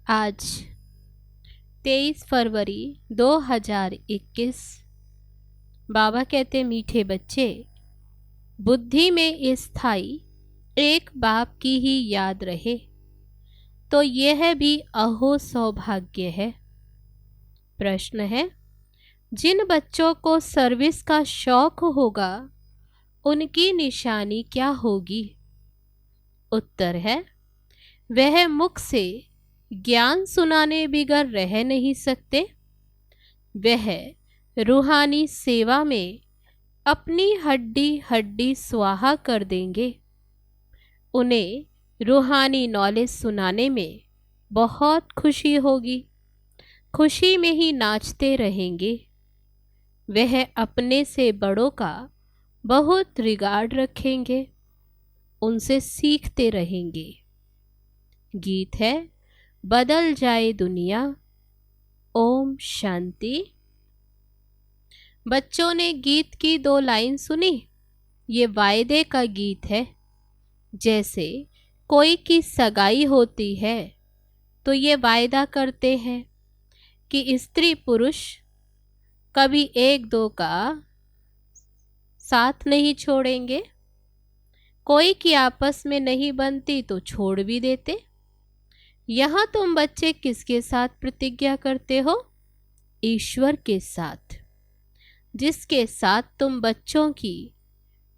आज 23 फरवरी 2021। बाबा कहते मीठे बच्चे, बुद्धि में स्थायी एक बाप की ही याद रहे तो यह भी अहो सौभाग्य है। प्रश्न है, जिन बच्चों को सर्विस का शौक होगा उनकी निशानी क्या होगी? उत्तर है, वह मुख से ज्ञान सुनाने बिगर रह नहीं सकते। वह रूहानी सेवा में अपनी हड्डी हड्डी स्वाहा कर देंगे। उन्हें रूहानी नॉलेज सुनाने में बहुत खुशी होगी, खुशी में ही नाचते रहेंगे। वह अपने से बड़ों का बहुत रिगार्ड रखेंगे, उनसे सीखते रहेंगे। गीत है, बदल जाए दुनिया। ओम शांति। बच्चों ने गीत की 2 लाइन सुनी। ये वायदे का गीत है। जैसे कोई की सगाई होती है तो ये वायदा करते हैं कि स्त्री पुरुष कभी एक दो का साथ नहीं छोड़ेंगे। कोई की आपस में नहीं बनती तो छोड़ भी देते। यहाँ तुम बच्चे किसके साथ प्रतिज्ञा करते हो? ईश्वर के साथ, जिसके साथ तुम बच्चों की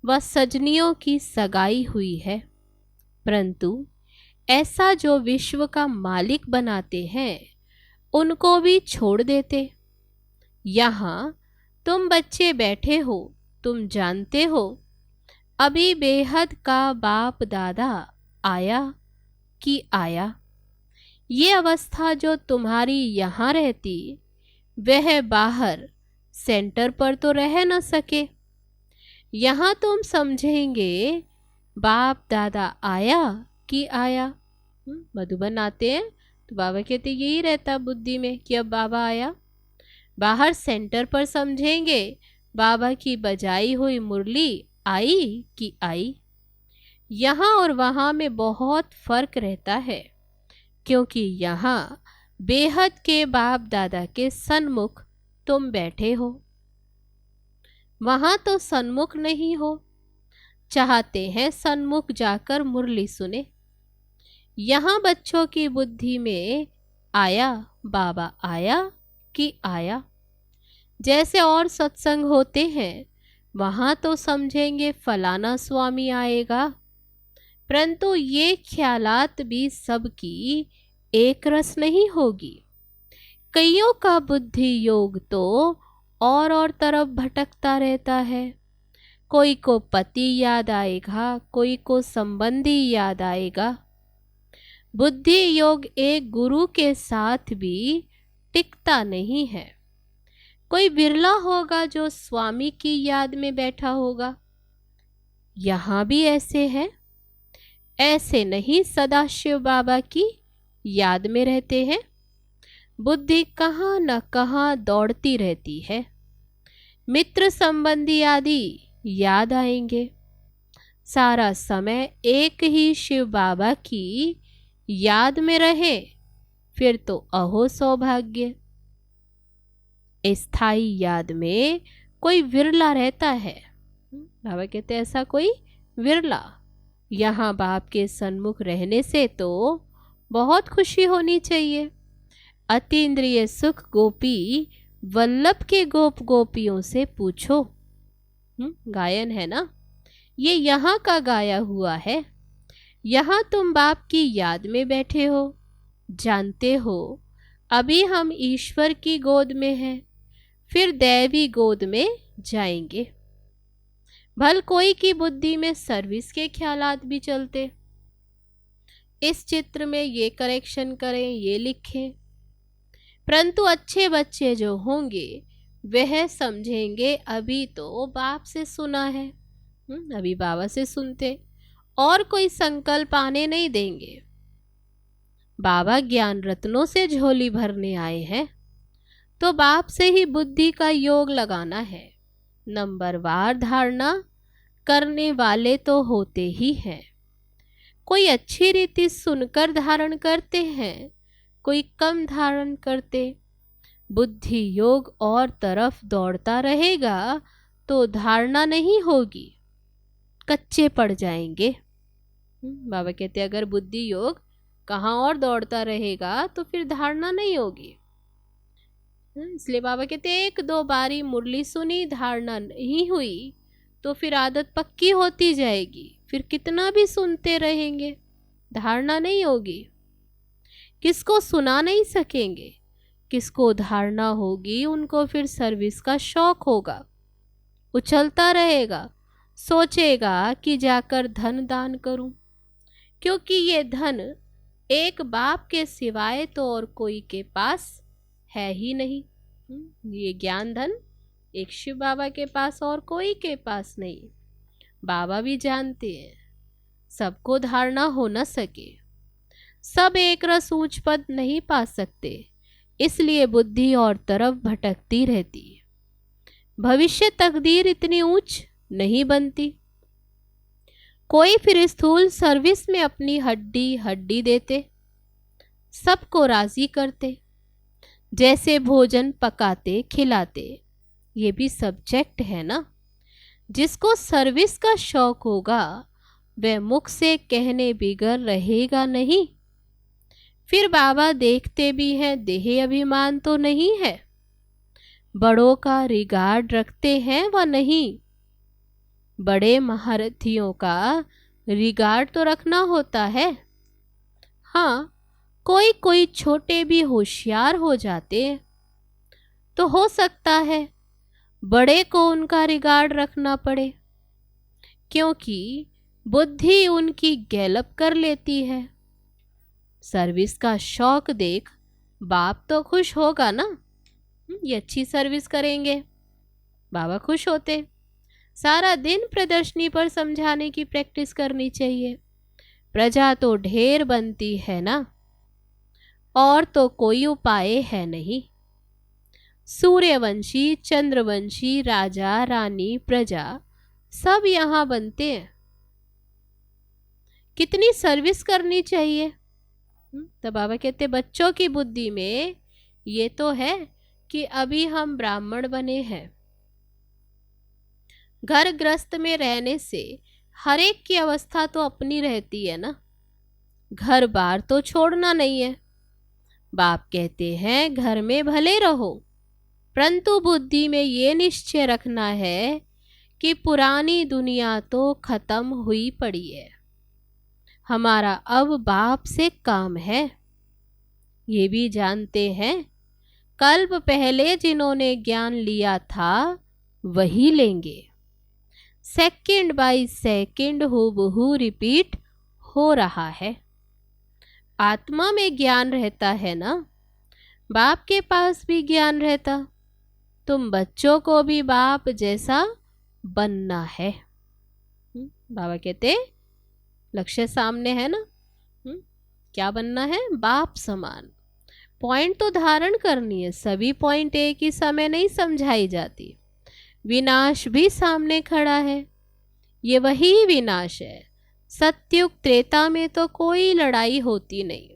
व सजनियों की सगाई हुई है। परंतु ऐसा जो विश्व का मालिक बनाते हैं उनको भी छोड़ देते। यहाँ तुम बच्चे बैठे हो, तुम जानते हो अभी बेहद का बाप दादा आया कि आया। ये अवस्था जो तुम्हारी यहाँ रहती वह बाहर सेंटर पर तो रह न सके। यहाँ तुम समझेंगे बाप दादा आया कि आया। मधुबन आते हैं तो बाबा कहते यही रहता बुद्धि में कि अब बाबा आया। बाहर सेंटर पर समझेंगे बाबा की बजाई हुई मुरली आई कि आई। यहाँ और वहाँ में बहुत फर्क रहता है, क्योंकि यहाँ बेहद के बाप दादा के सन्मुख तुम बैठे हो, वहाँ तो सन्मुख नहीं हो। चाहते हैं सन्मुख जाकर मुरली सुने। यहाँ बच्चों की बुद्धि में आया बाबा आया कि आया। जैसे और सत्संग होते हैं वहाँ तो समझेंगे फलाना स्वामी आएगा, परंतु ये ख्यालात भी सबकी एक रस नहीं होगी। कईयों का बुद्धि योग तो और तरफ भटकता रहता है। कोई को पति याद आएगा, कोई को संबंधी याद आएगा। बुद्धि योग एक गुरु के साथ भी टिकता नहीं है। कोई बिरला होगा जो स्वामी की याद में बैठा होगा। यहाँ भी ऐसे हैं, ऐसे नहीं सदाशिव बाबा की याद में रहते हैं। बुद्धि कहाँ न कहाँ दौड़ती रहती है। मित्र संबंधी आदि याद आएंगे। सारा समय एक ही शिव बाबा की याद में रहे फिर तो अहो सौभाग्य। स्थायी याद में कोई विरला रहता है। बाबा कहते ऐसा कोई विरला। यहाँ बाप के सन्मुख रहने से तो बहुत खुशी होनी चाहिए। अतीन्द्रिय सुख गोपी वल्लभ के गोप गोपियों से पूछो। गायन है ना, ये यहाँ का गाया हुआ है। यहाँ तुम बाप की याद में बैठे हो, जानते हो अभी हम ईश्वर की गोद में हैं, फिर दैवी गोद में जाएंगे। भल कोई की बुद्धि में सर्विस के ख्यालात भी चलते। इस चित्र में ये करेक्शन करें, ये लिखें। परंतु अच्छे बच्चे जो होंगे वह समझेंगे अभी तो बाप से सुना है, अभी बाबा से सुनते और कोई संकल्प आने नहीं देंगे। बाबा ज्ञान रत्नों से झोली भरने आए हैं तो बाप से ही बुद्धि का योग लगाना है। नंबरवार धारणा करने वाले तो होते ही हैं। कोई अच्छी रीति सुनकर धारण करते हैं, कोई कम धारण करते। बुद्धि योग और तरफ दौड़ता रहेगा तो धारणा नहीं होगी, कच्चे पड़ जाएंगे। बाबा कहते अगर बुद्धि योग कहाँ और दौड़ता रहेगा तो फिर धारणा नहीं होगी। इसलिए बाबा कहते एक दो बारी मुरली सुनी, धारणा नहीं हुई तो फिर आदत पक्की होती जाएगी, फिर कितना भी सुनते रहेंगे, धारणा नहीं होगी। किसको सुना नहीं सकेंगे, किसको धारणा होगी उनको फिर सर्विस का शौक होगा, उछलता रहेगा, सोचेगा कि जाकर धन दान करूं, क्योंकि ये धन एक बाप के सिवाय तो और कोई के पास है ही नहीं। ये ज्ञान धन एक शिव बाबा के पास और कोई के पास नहीं। बाबा भी जानते हैं सबको धारणा हो न सके, सब एक रस ऊंच पद नहीं पा सकते, इसलिए बुद्धि और तरफ भटकती रहती है। भविष्य तकदीर इतनी ऊंच नहीं बनती। कोई फिर स्थूल सर्विस में अपनी हड्डी हड्डी देते, सबको राजी करते, जैसे भोजन पकाते खिलाते। ये भी सब्जेक्ट है ना। जिसको सर्विस का शौक होगा वह मुख से कहने बिगर रहेगा नहीं। फिर बाबा देखते भी हैं, देह अभिमान तो नहीं है, बड़ों का रिगार्ड रखते हैं व नहीं। बड़े महारथियों का रिगार्ड तो रखना होता है। हाँ, कोई कोई छोटे भी होशियार हो जाते हैं तो हो सकता है बड़े को उनका रिगार्ड रखना पड़े, क्योंकि बुद्धि उनकी गैलप कर लेती है। सर्विस का शौक देख बाप तो खुश होगा ना, ये अच्छी सर्विस करेंगे, बाबा खुश होते। सारा दिन प्रदर्शनी पर समझाने की प्रैक्टिस करनी चाहिए। प्रजा तो ढेर बनती है ना, और तो कोई उपाय है नहीं। सूर्यवंशी चंद्रवंशी राजा रानी प्रजा सब यहाँ बनते हैं। कितनी सर्विस करनी चाहिए। तो बाबा कहते बच्चों की बुद्धि में ये तो है कि अभी हम ब्राह्मण बने हैं। घर ग्रस्त में रहने से हर एक की अवस्था तो अपनी रहती है ना, घर बार तो छोड़ना नहीं है। बाप कहते हैं घर में भले रहो, परंतु बुद्धि में ये निश्चय रखना है कि पुरानी दुनिया तो खत्म हुई पड़ी है, हमारा अब बाप से काम है। ये भी जानते हैं कल्प पहले जिन्होंने ज्ञान लिया था वही लेंगे। सेकंड बाय सेकंड हूबहू रिपीट हो रहा है। आत्मा में ज्ञान रहता है ना, बाप के पास भी ज्ञान रहता। तुम बच्चों को भी बाप जैसा बनना है। बाबा कहते लक्ष्य सामने है ना, क्या बनना है? बाप समान। पॉइंट तो धारण करनी है, सभी पॉइंट एक ही समय नहीं समझाई जाती। विनाश भी सामने खड़ा है, ये वही विनाश है। सत्युग त्रेता में तो कोई लड़ाई होती नहीं,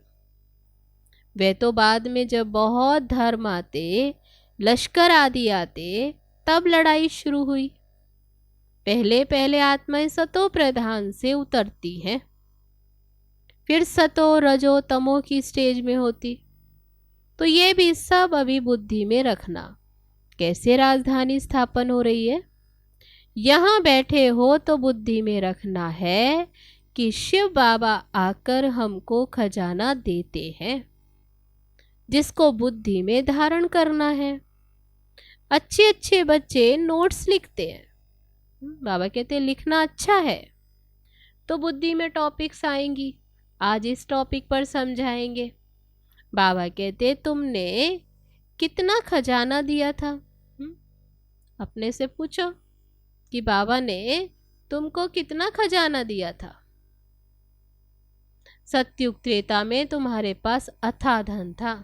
वे तो बाद में जब बहुत धर्म आते, लश्कर आदि आते, तब लड़ाई शुरू हुई। पहले पहले आत्माएं सतो प्रधान से उतरती हैं, फिर सतो रजो तमो की स्टेज में होती। तो ये भी सब अभी बुद्धि में रखना। कैसे राजधानी स्थापन हो रही है, यहाँ बैठे हो तो बुद्धि में रखना है कि शिव बाबा आकर हमको खजाना देते हैं, जिसको बुद्धि में धारण करना है। अच्छे अच्छे बच्चे नोट्स लिखते हैं। बाबा कहते हैं लिखना अच्छा है, तो बुद्धि में टॉपिक्स आएंगी। आज इस टॉपिक पर समझाएंगे। बाबा कहते तुमने कितना खजाना दिया था? अपने से पूछो कि बाबा ने तुमको कितना खजाना दिया था। सत्युग त्रेता में तुम्हारे पास अथाह धन था,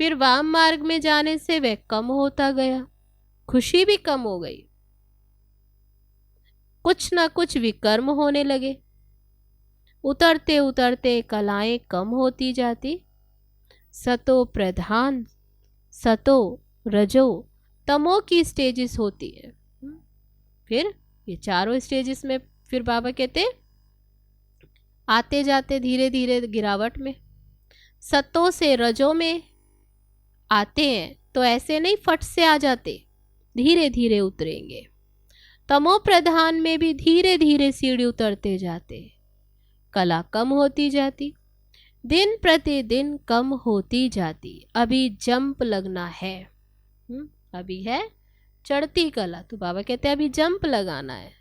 फिर वाम मार्ग में जाने से वह कम होता गया, खुशी भी कम हो गई, कुछ ना कुछ विकर्म होने लगे। उतरते उतरते कलाएं कम होती जाती। सतो प्रधान, सतो, रजो, तमो की स्टेजेस होती है। फिर ये चारों स्टेजेस में फिर बाबा कहते आते जाते धीरे धीरे गिरावट में। सतो से रजो में आते हैं तो ऐसे नहीं फट से आ जाते, धीरे धीरे उतरेंगे। तमो प्रधान में भी धीरे धीरे सीढ़ी उतरते जाते, कला कम होती जाती, दिन प्रतिदिन कम होती जाती। अभी जंप लगना है। अभी है चढ़ती कला, तो बाबा कहते हैं अभी जंप लगाना है।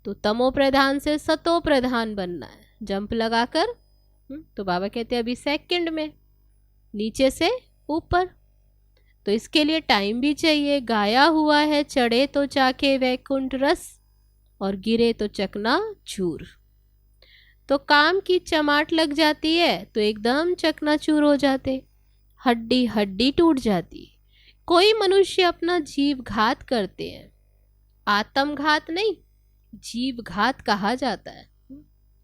तो तमो प्रधान से सतो प्रधान बनना है, जंप लगाकर। तो बाबा कहते हैं अभी सेकंड में, नीचे से ऊपर। तो इसके लिए टाइम भी चाहिए। गाया हुआ है चढ़े तो चाके वैकुंठ रस, और गिरे तो चकना चूर। तो काम की चमाट लग जाती है तो एकदम चकनाचूर हो जाते, हड्डी हड्डी टूट जाती। कोई मनुष्य अपना जीव घात करते हैं, आत्मघात नहीं, जीव घात कहा जाता है।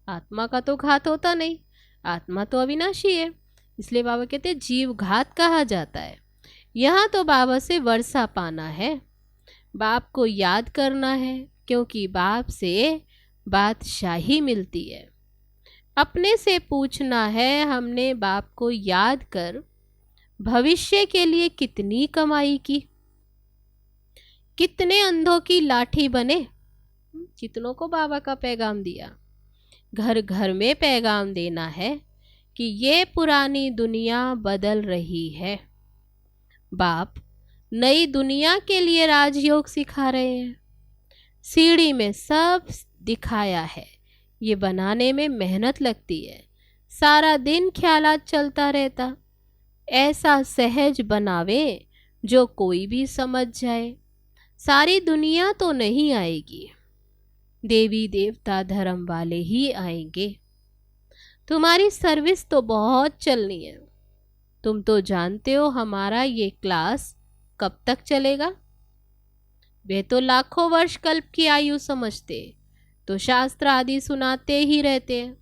आत्मा का तो घात होता नहीं, आत्मा तो अविनाशी है, इसलिए बाबा कहते हैं जीव घात कहा जाता है। यहाँ तो बाबा से वर्षा पाना है, बाप को याद करना है, क्योंकि बाप से बादशाही मिलती है। अपने से पूछना है हमने बाप को याद कर भविष्य के लिए कितनी कमाई की, कितने अंधों की लाठी बने। कितनों को बाबा का पैगाम दिया। घर घर में पैगाम देना है कि ये पुरानी दुनिया बदल रही है। बाप नई दुनिया के लिए राजयोग सिखा रहे हैं। सीढ़ी में सब दिखाया है, ये बनाने में मेहनत लगती है, सारा दिन ख्यालात चलता रहता। ऐसा सहज बनावे जो कोई भी समझ जाए। सारी दुनिया तो नहीं आएगी, देवी देवता धर्म वाले ही आएंगे। तुम्हारी सर्विस तो बहुत चलनी है। तुम तो जानते हो हमारा ये क्लास कब तक चलेगा। वे तो लाखों वर्ष कल्प की आयु समझते, तो शास्त्र आदि सुनाते ही रहते हैं।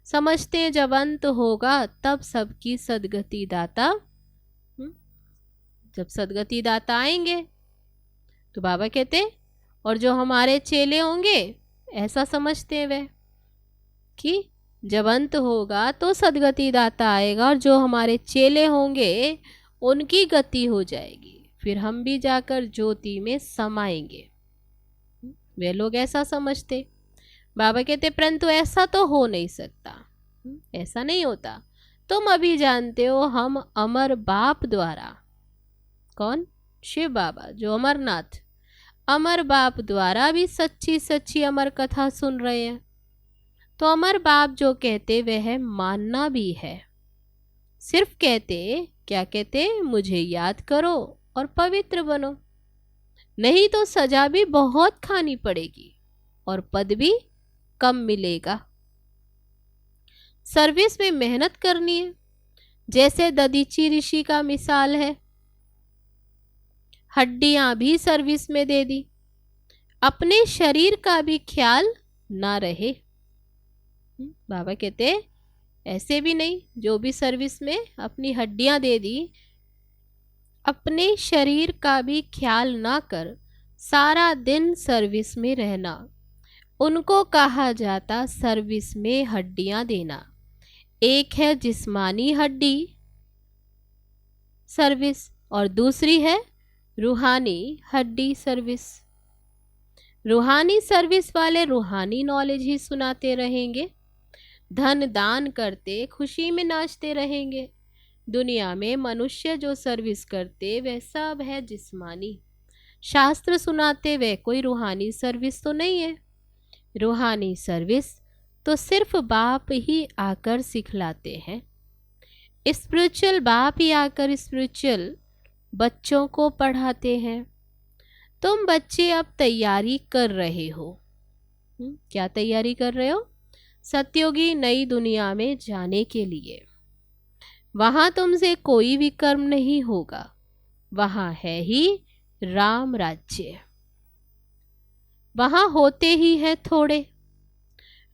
समझते हैं जब अंत होगा तब सबकी सदगति दाता, जब सदगति दाता आएंगे। तो बाबा कहते और जो हमारे चेले होंगे, ऐसा समझते हैं वे कि जब अंत होगा तो सदगति दाता आएगा, और जो हमारे चेले होंगे उनकी गति हो जाएगी, फिर हम भी जाकर ज्योति में समाएंगे। वे लोग ऐसा समझते। बाबा कहते परंतु ऐसा तो हो नहीं सकता, ऐसा नहीं होता। तुम अभी जानते हो हम अमर बाप द्वारा, कौन? शिव बाबा जो अमरनाथ, अमर बाप द्वारा भी सच्ची सच्ची अमर कथा सुन रहे हैं। तो अमर बाप जो कहते वह मानना भी है। सिर्फ कहते, क्या कहते? मुझे याद करो और पवित्र बनो, नहीं तो सजा भी बहुत खानी पड़ेगी और पद भी कम मिलेगा। सर्विस में मेहनत करनी है। जैसे ददीची ऋषि का मिसाल है, हड्डियां भी सर्विस में दे दी, अपने शरीर का भी ख्याल ना रहे। बाबा कहते ऐसे भी नहीं, जो भी सर्विस में अपनी हड्डियां दे दी, अपने शरीर का भी ख्याल ना कर सारा दिन सर्विस में रहना, उनको कहा जाता सर्विस में हड्डियां देना। एक है जिस्मानी हड्डी सर्विस और दूसरी है रूहानी हड्डी सर्विस। रूहानी सर्विस वाले रूहानी नॉलेज ही सुनाते रहेंगे, धन दान करते खुशी में नाचते रहेंगे। दुनिया में मनुष्य जो सर्विस करते वह सब है जिस्मानी। शास्त्र सुनाते वह कोई रूहानी सर्विस तो नहीं है। रूहानी सर्विस तो सिर्फ बाप ही आकर सिखलाते हैं। स्पिरिचुअल बाप ही आकर स्पिरिचुअल बच्चों को पढ़ाते हैं। तुम बच्चे अब तैयारी कर रहे हो। क्या तैयारी कर रहे हो? सत्योगी नई दुनिया में जाने के लिए। वहां तुमसे कोई भी कर्म नहीं होगा, वहां है ही राम राज्य। वहां होते ही है थोड़े,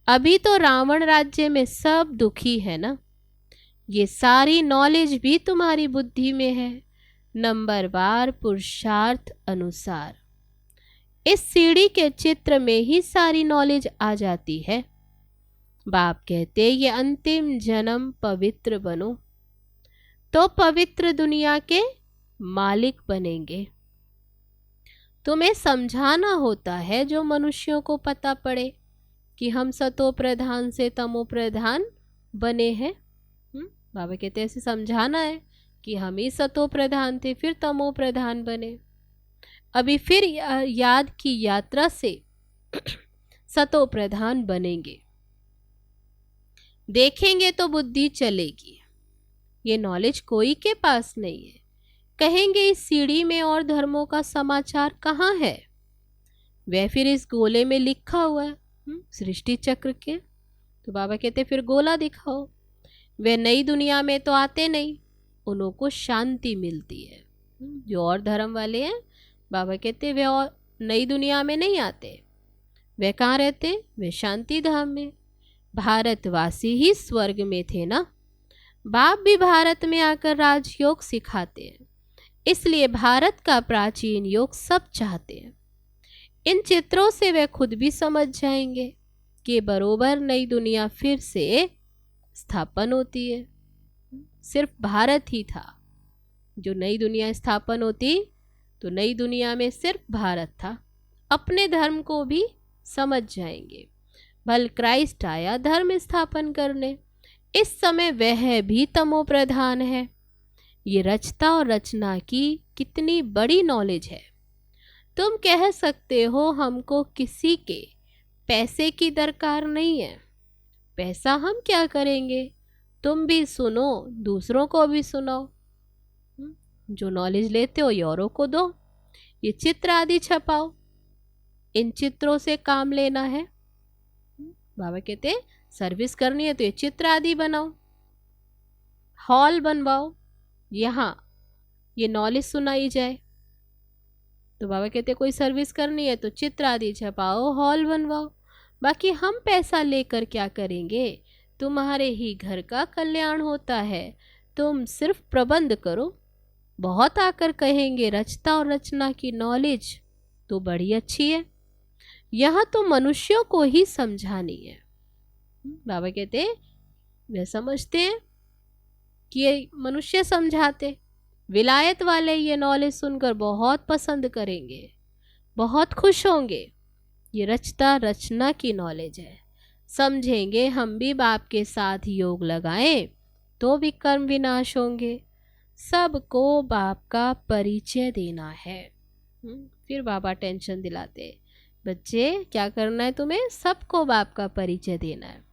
अभी तो रावण राज्य में सब दुखी है ना। ये सारी नॉलेज भी तुम्हारी बुद्धि में है, नंबरवार पुरुषार्थ अनुसार। इस सीढ़ी के चित्र में ही सारी नॉलेज आ जाती है। बाप कहते ये अंतिम जन्म पवित्र बनो, तो पवित्र दुनिया के मालिक बनेंगे। तुम्हें समझाना होता है जो मनुष्यों को पता पड़े कि हम सतो प्रधान से तमो प्रधान बने हैं। बाबा कहते ऐसे समझाना है कि हम ही सतो प्रधान थे फिर तमो प्रधान बने। अभी फिर याद की यात्रा से सतो प्रधान बनेंगे। देखेंगे तो बुद्धि चलेगी। ये नॉलेज कोई के पास नहीं है। कहेंगे इस सीढ़ी में और धर्मों का समाचार कहाँ है? वह फिर इस गोले में लिखा हुआ है सृष्टि चक्र के। तो बाबा कहते फिर गोला दिखाओ। वे नई दुनिया में तो आते नहीं, उनको शांति मिलती है। जो और धर्म वाले हैं, बाबा कहते वे और नई दुनिया में नहीं आते। वे कहाँ रहते? वे शांति धाम में। भारतवासी ही स्वर्ग में थे ना। बाप भी भारत में आकर राजयोग सिखाते हैं, इसलिए भारत का प्राचीन योग सब चाहते हैं। इन चित्रों से वे खुद भी समझ जाएंगे कि बरोबर नई दुनिया फिर से स्थापन होती है। सिर्फ भारत ही था जो नई दुनिया स्थापन होती, तो नई दुनिया में सिर्फ भारत था। अपने धर्म को भी समझ जाएंगे। भल क्राइस्ट आया धर्म स्थापन करने, इस समय वह भी तमो प्रधान है। ये रचता और रचना की कितनी बड़ी नॉलेज है। तुम कह सकते हो हमको किसी के पैसे की दरकार नहीं है। पैसा हम क्या करेंगे? तुम भी सुनो, दूसरों को भी सुनाओ। जो नॉलेज लेते हो ये औरों को दो। ये चित्र आदि छपाओ, इन चित्रों से काम लेना है। बाबा कहते सर्विस करनी है तो ये चित्र आदि बनाओ, हॉल बनवाओ, यहाँ ये नॉलेज सुनाई जाए। तो बाबा कहते कोई सर्विस करनी है तो चित्र आदि छपाओ, हॉल बनवाओ। बाकी हम पैसा लेकर क्या करेंगे? तुम्हारे ही घर का कल्याण होता है, तुम सिर्फ प्रबंध करो। बहुत आकर कहेंगे रचता और रचना की नॉलेज तो बड़ी अच्छी है, यहाँ तो मनुष्यों को ही समझानी है। बाबा कहते वे समझते हैं कि ये मनुष्य समझाते। विलायत वाले ये नॉलेज सुनकर बहुत पसंद करेंगे, बहुत खुश होंगे। ये रचता रचना की नॉलेज है। समझेंगे हम भी बाप के साथ योग लगाएं तो विकर्म विनाश होंगे। सबको बाप का परिचय देना है। फिर बाबा टेंशन दिलाते, बच्चे क्या करना है तुम्हें? सबको बाप का परिचय देना है।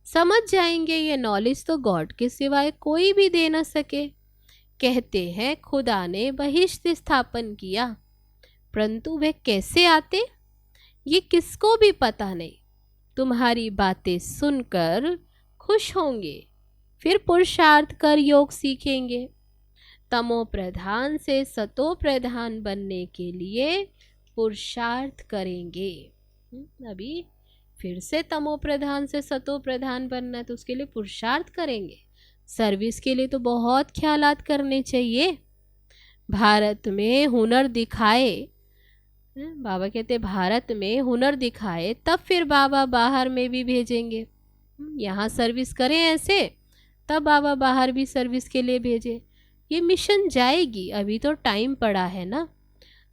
समझ जाएंगे ये नॉलेज तो गॉड के सिवाय कोई भी दे न सके। कहते हैं खुदा ने बहिष्ठ स्थापन किया, परंतु वे कैसे आते ये किसको भी पता नहीं। तुम्हारी बातें सुनकर खुश होंगे, फिर पुरुषार्थ कर योग सीखेंगे। तमो प्रधान से सतो प्रधान बनने के लिए पुरुषार्थ करेंगे। अभी फिर से तमो प्रधान से सतो प्रधान बनना है तो उसके लिए पुरुषार्थ करेंगे। सर्विस के लिए तो बहुत ख्यालात करने चाहिए। भारत में हुनर दिखाए, बाबा कहते भारत में हुनर दिखाए तब फिर बाबा बाहर में भी भेजेंगे। यहाँ सर्विस करें ऐसे, तब बाबा बाहर भी सर्विस के लिए भेजे। ये मिशन जाएगी, अभी तो टाइम पड़ा है ना।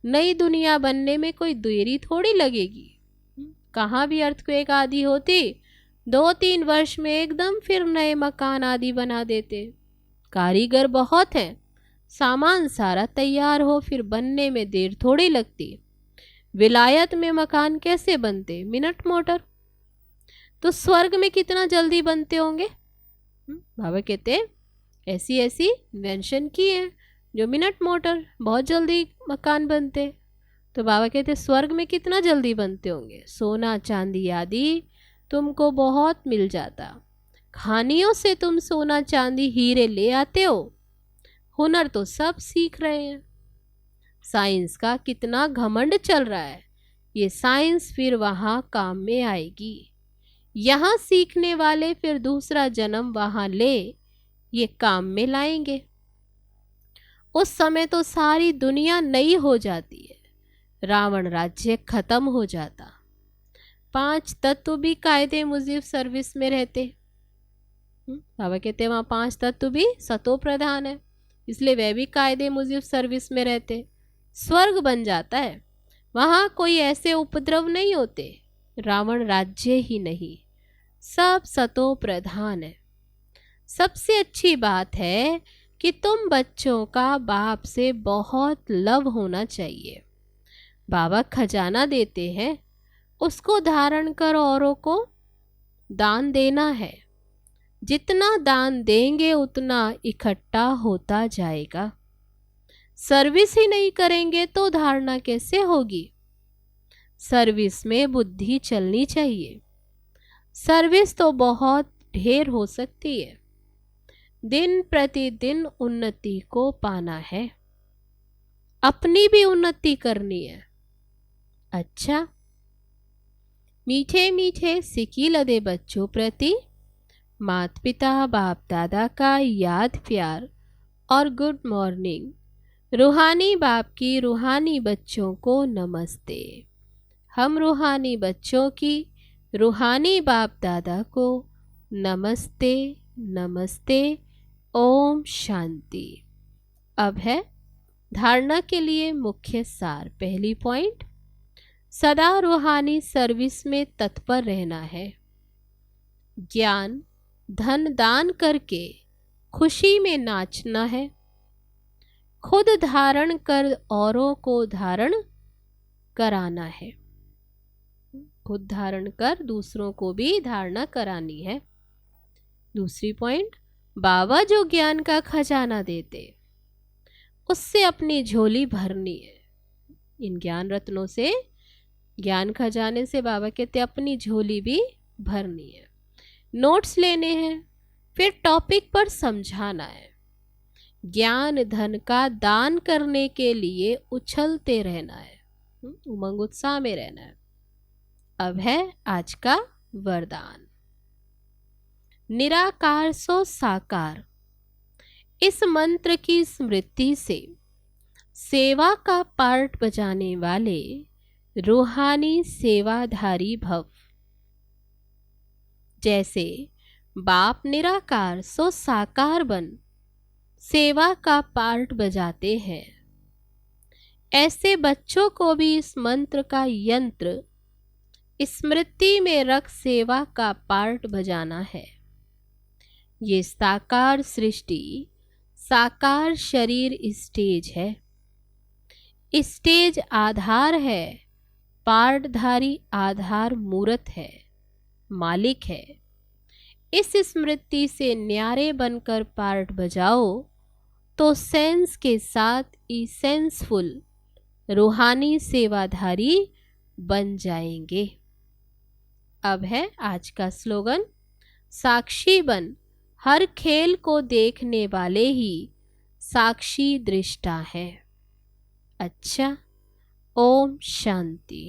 नई दुनिया बनने में कोई देरी थोड़ी लगेगी। कहाँ भी अर्थक्वेक आदि होती, 2-3 वर्ष में एकदम फिर नए मकान आदि बना देते। कारीगर बहुत हैं, सामान सारा तैयार हो फिर बनने में देर थोड़ी लगती। विलायत में मकान कैसे बनते? Minute motor. तो स्वर्ग में कितना जल्दी बनते होंगे? बाबा कहते ऐसी ऐसी इन्वेंशन की है जो मिनट मोटर बहुत जल्दी मकान बनते। तो बाबा कहते स्वर्ग में कितना जल्दी बनते होंगे। सोना चांदी आदि तुमको बहुत मिल जाता, खानियों से तुम सोना चांदी हीरे ले आते हो। हुनर तो सब सीख रहे हैं। साइंस का कितना घमंड चल रहा है, ये साइंस फिर वहाँ काम में आएगी। यहाँ सीखने वाले फिर दूसरा जन्म वहां ले ये काम में लाएंगे। उस समय तो सारी दुनिया नई हो जाती है, रावण राज्य खत्म हो जाता, 5 तत्व भी कायदे मुजिब सर्विस में रहते। बाबा कहते हैं वहाँ 5 तत्व भी सतो प्रधान है, इसलिए वह भी कायदे मुजिब सर्विस में रहते। स्वर्ग बन जाता है, वहाँ कोई ऐसे उपद्रव नहीं होते, रावण राज्य ही नहीं, सब सतो प्रधान है। सबसे अच्छी बात है कि तुम बच्चों का बाप से बहुत लव होना चाहिए। बाबा खजाना देते हैं, उसको धारण कर औरों को दान देना है। जितना दान देंगे उतना इकट्ठा होता जाएगा। सर्विस ही नहीं करेंगे तो धारणा कैसे होगी? सर्विस में बुद्धि चलनी चाहिए। सर्विस तो बहुत ढेर हो सकती है, दिन प्रतिदिन उन्नति को पाना है, अपनी भी उन्नति करनी है। अच्छा, मीठे मीठे सिकी लदे बच्चों प्रति माता पिता बाप दादा का याद प्यार और गुड मॉर्निंग। रूहानी बाप की रूहानी बच्चों को नमस्ते। हम रूहानी बच्चों की रूहानी बाप दादा को नमस्ते नमस्ते। ओम शांति। अब है धारणा के लिए मुख्य सार। पहली पॉइंट, सदा रूहानी सर्विस में तत्पर रहना है। ज्ञान धन दान करके खुशी में नाचना है। खुद धारण कर औरों को धारण कराना है। खुद धारण कर दूसरों को भी धारणा करानी है। दूसरी पॉइंट, बाबा जो ज्ञान का खजाना देते उससे अपनी झोली भरनी है। इन ज्ञान रत्नों से, ज्ञान खजाने से बाबा कहते अपनी झोली भी भरनी है। नोट्स लेने हैं, फिर टॉपिक पर समझाना है। ज्ञान धन का दान करने के लिए उछलते रहना है, उमंग उत्साह में रहना है। अब है आज का वरदान। निराकार सो साकार। इस मंत्र की स्मृति से सेवा का पार्ट बजाने वाले रूहानी सेवाधारी भव। जैसे बाप निराकार सो साकार बन सेवा का पार्ट बजाते हैं, ऐसे बच्चों को भी इस मंत्र का यंत्र स्मृति में रख सेवा का पार्ट बजाना है। ये साकार सृष्टि, साकार शरीर स्टेज है। स्टेज आधार है, पार्टधारी आधार मूर्त है, मालिक है। इस स्मृति से न्यारे बनकर पार्ट बजाओ तो सेंस के साथ इसेंसफुल रूहानी सेवाधारी बन जाएंगे। अब है आज का स्लोगन। साक्षी बन, हर खेल को देखने वाले ही साक्षी दृष्टा है। अच्छा, ओम शांति।